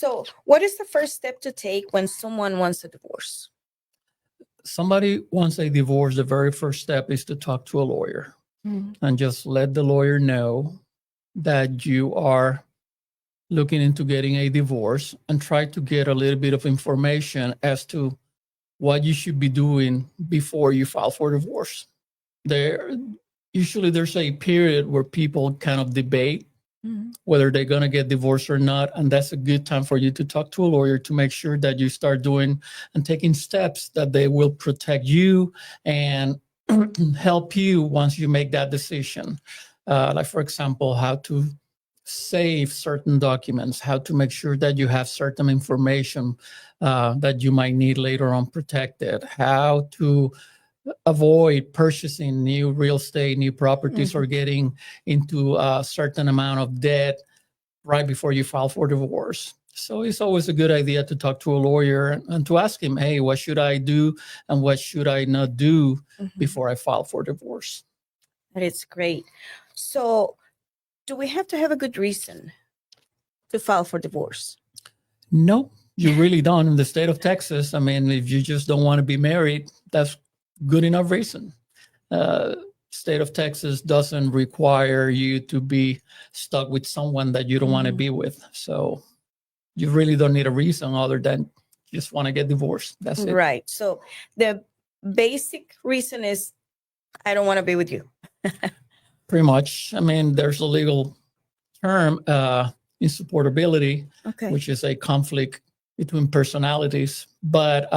So what is the first step to take when someone wants a divorce? Somebody wants a divorce, the very first step is to talk to a lawyer and just let the lawyer know that you are looking into getting a divorce and try to get a little bit of information as to what you should be doing before you file for divorce. Usually there's a period where people kind of debate whether they're going to get divorced or not. And that's a good time for you to talk to a lawyer to make sure that you start doing and taking steps that they will protect you and help you once you make that decision. Like, for example, how to save certain documents, how to make sure that you have certain information that you might need later on protected, how to avoid purchasing new real estate, new properties, or getting into a certain amount of debt right before you file for divorce. So it's always a good idea to talk to a lawyer and to ask him, hey, what should I do and what should I not do before I file for divorce? That is great. So do we have to have a good reason to file for divorce? No, you really don't. In the state of Texas, I mean, if you just don't want to be married, that's good enough reason. State of Texas doesn't require you to be stuck with someone that you don't want to be with. So you really don't need a reason other than just want to get divorced. That's it. Right. So the basic reason is I don't want to be with you. Pretty much. I mean, there's a legal term, insupportability, which is a conflict between personalities. But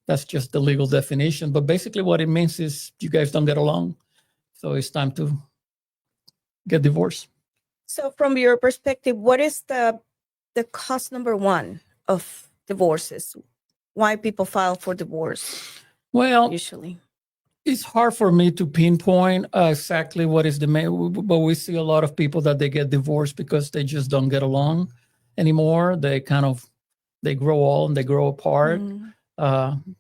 that's just the legal definition. But basically what it means is you guys don't get along. So it's time to get divorced. So from your perspective, what is the cause number one of divorces? Why people file for divorce? Well, usually it's hard for me to pinpoint exactly what is the main, but we see a lot of people that they get divorced because they just don't get along anymore. They grow old and they grow apart.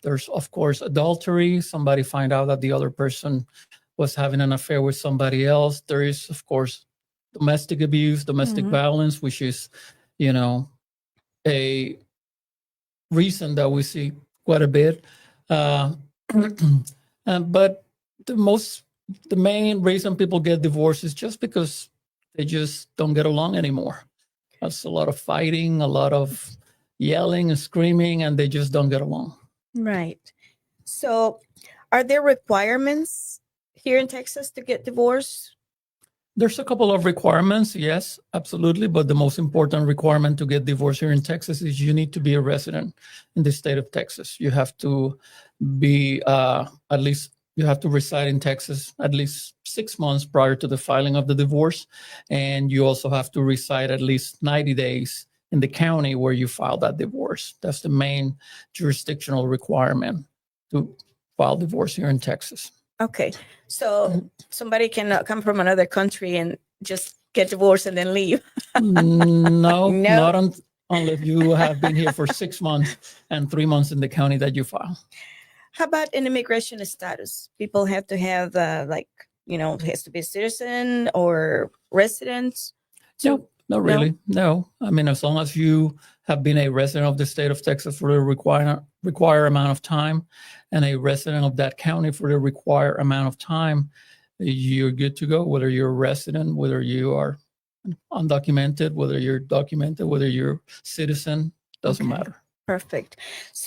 There's, of course, adultery. Somebody find out that the other person was having an affair with somebody else. There is, of course, domestic abuse, domestic violence, which is, a reason that we see quite a bit. But the main reason people get divorced is just because they just don't get along anymore. That's a lot of fighting, a lot of yelling and screaming, and they just don't get along. Right. So are there requirements here in Texas to get divorced? There's a couple of requirements, yes, absolutely. But the most important requirement to get divorced here in Texas is you need to be a resident in the state of Texas. You have to be you have to reside in Texas at least 6 months prior to the filing of the divorce. And you also have to reside at least 90 days in the county where you filed that divorce. That's the main jurisdictional requirement to file divorce here in Texas. Okay. So somebody cannot come from another country and just get divorced and then leave. No, not unless you have been here for 6 months and 3 months in the county that you file. How about an immigration status? People have to have has to be a citizen or resident? No, not really. No. I mean, as long as you have been a resident of the state of Texas for the required amount of time and a resident of that county for the required amount of time, you're good to go, whether you're a resident, whether you are undocumented, whether you're documented, whether you're citizen, doesn't matter. Perfect.